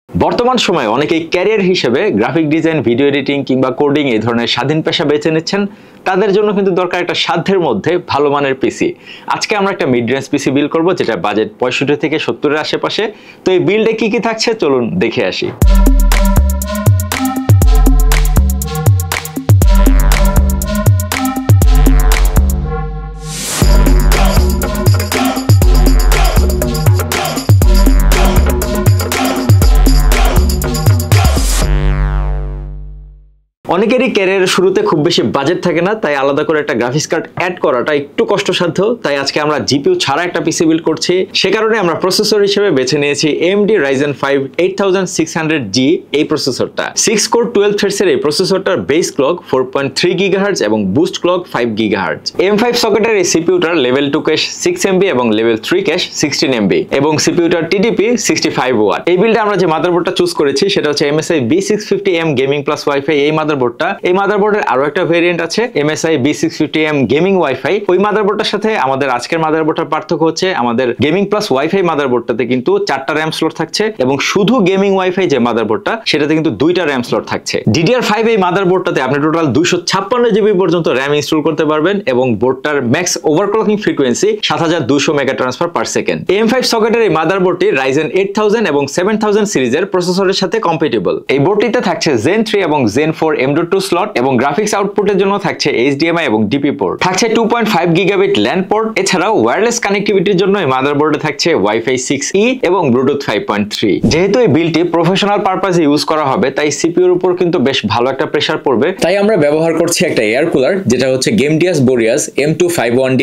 বর্তমান সময়ে অনেকেই ক্যারিয়ার হিসেবে গ্রাফিক ডিজাইন, ভিডিও এডিটিং কিংবা কোডিং এই ধরনের স্বাধীন পেশা বেছে নিচ্ছেন। তাদের জন্য কিন্তু দরকার একটা সাধ্যের মধ্যে ভালো মানের পিসি। আজকে আমরা একটা মিড রেঞ্জ পিসি বিল্ড করব, যেটা বাজেট 65 থেকে 70 এর আশেপাশে। তো এই বিল্ডে কি কি থাকছে চলুন দেখে আসি। অনেকেরই ক্যারিয়ারের শুরুতে খুব বেশি বাজেট থাকে না, তাই আলাদা করে একটা গ্রাফিক্স কার্ড অ্যাড করাটা একটু কষ্টসাধ্য। তাই আজকে আমরা জিপিইউ ছাড়া একটা পিসি বিল্ড করছি। সে কারণে আমরা প্রসেসর হিসেবে বেছে নিয়েছি AMD Ryzen 5 8600G এই প্রসেসরটা। 6 কোর 12 থ্রেডস এর এই প্রসেসরটার বেস ক্লক 4.3 GHz এবং বুস্ট ক্লক 5 GHz। M5 সকেটের এই সিপিইউটার লেভেল 2 ক্যাশ 6 MB এবং লেভেল 3 ক্যাশ 16 MB এবং সিপিইউটার TDP 65 ওয়াট। এই বিল্ডে আমরা যে মাদারবোর্ডটা চুজ করেছি সেটা হচ্ছে MSI B650M gaming plus wifi. এই মাদারবোর্ডের আরো একটা ভেরিয়েন্ট আছে MSI B650M গেমিং ওয়াইফাই। ওই মাদারবোর্ডটার সাথে আমাদের আজকের মাদারবোর্ডটার পার্থক্য হচ্ছে আমাদের গেমিং প্লাস ওয়াইফাই মাদারবোর্ডটাতে কিন্তু 4টা র্যাম স্লট থাকছে এবং শুধু গেমিং ওয়াইফাই যে মাদারবোর্ডটা সেটাতে কিন্তু 2টা র্যাম স্লট থাকছে। DDR5 এই মাদারবোর্ডটাতে আপনি টোটাল 256 GB পর্যন্ত র্যাম ইনস্টল করতে পারবেন এবং বোর্ডটার max overclocking frequency 7200 mega transfer per second. AM5 সকেটের এই মাদারবোর্ডটি Ryzen 8000 এবং 7000 সিরিজের প্রসেসরের সাথে কম্প্যাটিবল। এই বোর্ডটিতে থাকছে Zen 3 এবং Zen 4 M.2 স্লট এবং গ্রাফিক্স আউটপুটের জন্য থাকছে HDMI এবং DP পোর্ট। থাকছে 2.5 গিগাবিট ল্যান পোর্ট। এছাড়াও ওয়্যারলেস কানেক্টিভিটির জন্য এই মাদারবোর্ডে থাকছে Wi-Fi 6E এবং Bluetooth 5.3। যেহেতু এই বিলটি প্রফেশনাল পারপাসে ইউজ করা হবে তাই সিপিইউর উপর কিন্তু বেশ ভালো একটা প্রেসার পড়বে। তাই আমরা ব্যবহার করছি একটা এয়ার কুলার, যেটা হচ্ছে Geimdias Boreas M251D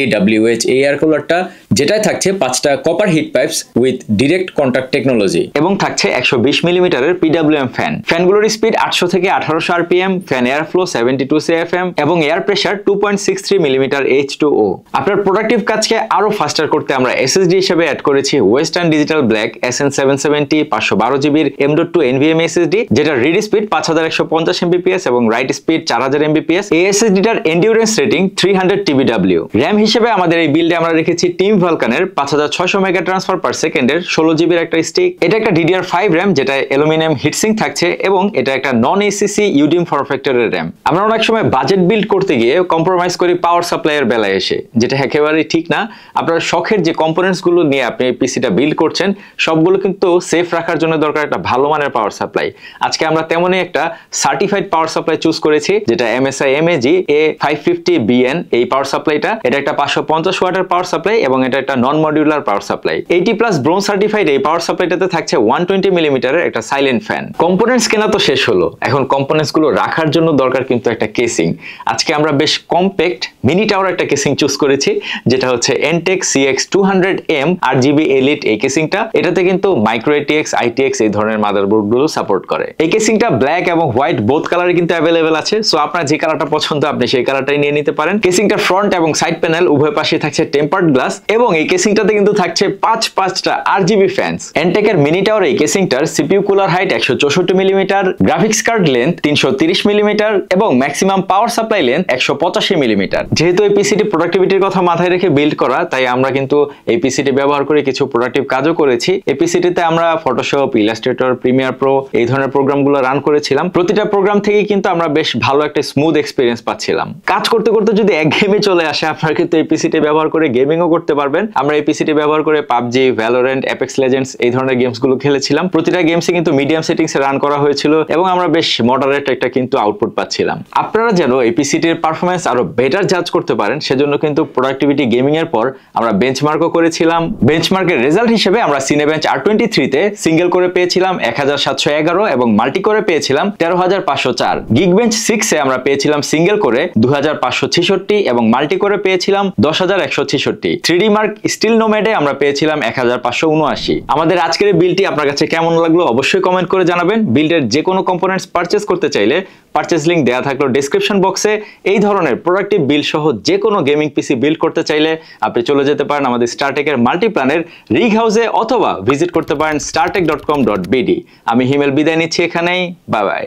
এই এয়ার কুলারটা, যেটায় থাকছে 5টা copper heat pipes with direct contact technology এবং থাকছে 120 মিলিমিটারের PWM ফ্যান। ফ্যানগুলোর স্পিড 800 থেকে 1800 RPM, fan air flow 72 CFM এবং এয়ার প্রেসার 2.63 মিলিমিটার H2O। আপনার প্রোডাক্টিভ কাজকে আরো ফাস্টার করতে আমরা SSD হিসেবে অ্যাড করেছি western digital black SN770 512 GB M.2 NVMe SSD, যেটা রিড স্পিড 5150 Mbps এবং রাইট স্পিড 4000 Mbps। এই SSDটার এন্ডিউরেন্স রেটিং 300 TBW। র্যাম হিসেবে আমাদের এই বিল্ডে আমরা রেখেছি টিম ভালকানের 5600 মেগা ট্রান্সফার পার সেকেন্ডের 16 GB একটা স্টিক। এটা একটা DDR5 র্যাম, যেটা অ্যালুমিনিয়াম হিটসিঙ্ক থাকছে এবং এটা একটা নন ACC UDIM ফর্ম ফ্যাক্টরের র্যাম। আমরা অনেক সময় বাজেট বিল্ড করতে গিয়ে কম্প্রোমাইজ করি পাওয়ার সাপ্লাইয়ের বেলায় এসে, যেটা একেবারেই ঠিক না। আপনার শখের যে কম্পোনেন্টস গুলো নিয়ে আপনি এই পিসিটা বিল্ড করছেন সবগুলো কিন্তু সেফ রাখার জন্য দরকার একটা ভালো মানের পাওয়ার সাপ্লাই। আজকে আমরা তেমনই একটা সার্টিফাইড পাওয়ার সাপ্লাই চুজ করেছি, যেটা MSI MAG A550BN এই পাওয়ার সাপ্লাইটা। এটা একটা 550 ওয়াটের পাওয়ার সাপ্লাই এবং এটা একটা non modular power supply. 80+ bronze certified এই পাওয়ার সাপ্লাইটাতে থাকছে 120 মিলিমিটারের একটা সাইলেন্ট ফ্যান। কম্পোনেন্টস কেনা তো শেষ হলো, এখন কম্পোনেন্টস গুলো রাখার জন্য দরকার কিন্তু একটা কেসিং। আজকে আমরা বেশ কম্প্যাক্ট মিনি টাওয়ার একটা কেসিং চুজ করেছি, যেটা হচ্ছে Entec CX200M RGB Elite এই কেসিংটা। এটাতে কিন্তু মাইক্রো ATX ITX এই ধরনের মাদারবোর্ড গুলো সাপোর্ট করে। এই কেসিংটা ব্ল্যাক এবং হোয়াইট বোথ কালারে কিন্তু অ্যাভেলেবেল আছে, সো আপনার যে কালারটা পছন্দ আপনি সেই কালারটাই নিয়ে নিতে পারেন। কেসিংটা ফ্রন্ট এবং সাইড প্যানেল উভয় পাশে থাকছে টেম্পার্ড গ্লাস এবং এই কেসিংটাতে কিন্তু থাকছে 5টা RGB ফ্যানস। Entec এর মিনি টাওয়ার এই কেসিংটার CPU cooler height 164 millimetre, graphics card length 330 millimetre এবং maximum power supply length 185 millimetre. যেহেতু এই পিসিটি প্রোডাক্টিভিটির কথা মাথায় রেখে বিল্ড করা, তাই আমরা কিন্তু এই পিসিটি ব্যবহার করে কিছু প্রোডাক্টিভ কাজও করেছি। এই পিসিটিতে আমরা ফটোশপ, ইলাস্ট্রেটর, প্রিমিয়ার প্রো এই ধরনের প্রোগ্রামগুলো রান করেছিলাম। প্রতিটা প্রোগ্রাম থেকেই কিন্তু আমরা বেশ ভালো একটা স্মুথ এক্সপিরিয়েন্স পাচ্ছিলাম। কাজ করতে করতে যদি একঘেয়েমি চলে আসে, আপনারা কিন্তু এই পিসিটি ব্যবহার করে গেমিংও করতে পারবেন। আমরা এই পিসিটি ব্যবহার করে PUBG, Valorant, Apex Legends এই ধরনের গেমসগুলো খেলেছিলাম। প্রতিটা গেমসই কিন্তু মিডিয়াম সেটিংসে রান করা হয়েছিল এবং আমরা বেশ মডারেট একটা কিন্তু আউটপুট পাচ্ছিলাম। আপনারা যেন এই পিসিটির পারফরম্যান্স আরো বেটার জাজ করতে পারেন সেজন্য কিন্তু প্রোডাক্টিভিটি গেমিং এর পর আমরা বেঞ্চমার্কও করেছিলাম। বেঞ্চমার্কের রেজাল্ট হিসেবে আমরা Cinebench R23 তে সিঙ্গেল করে পেয়েছিলাম 1711 এবং মাল্টি করে পেয়েছিলাম 13504। Geekbench 6 এ আমরা পেয়েছিলাম সিঙ্গেল করে 2566 এবং মাল্টি করে পেয়েছিলাম 10166। 3D Mark স্টিল নোম্যাডে আমরা পেয়েছিলাম 1579। আমাদের আজকের এই বিলটি আপনার কাছে কেমন লাগলো অবশ্যই কমেন্ট করে জানাবেন। বিল্ডের যে কোনো কম্পোনেন্টস পারচেজ করতে চাইলে পারচেজ লিংক দেওয়া থাকলো ডেসক্রিপশন বক্সে। এই ধরনের প্রোডাক্টিভ বিল সহ যে কোনো গেমিং পিসি বিল্ড করতে চাইলে আপনি চলে যেতে পারেন আমাদের স্টারটেকের মাল্টিপ্ল্যানের রিগ হাউসে অথবা ভিজিট করতে পারেন startech.com.bd। আমি হিমেল বিদায় নিচ্ছি এখানেই, বাই বাই।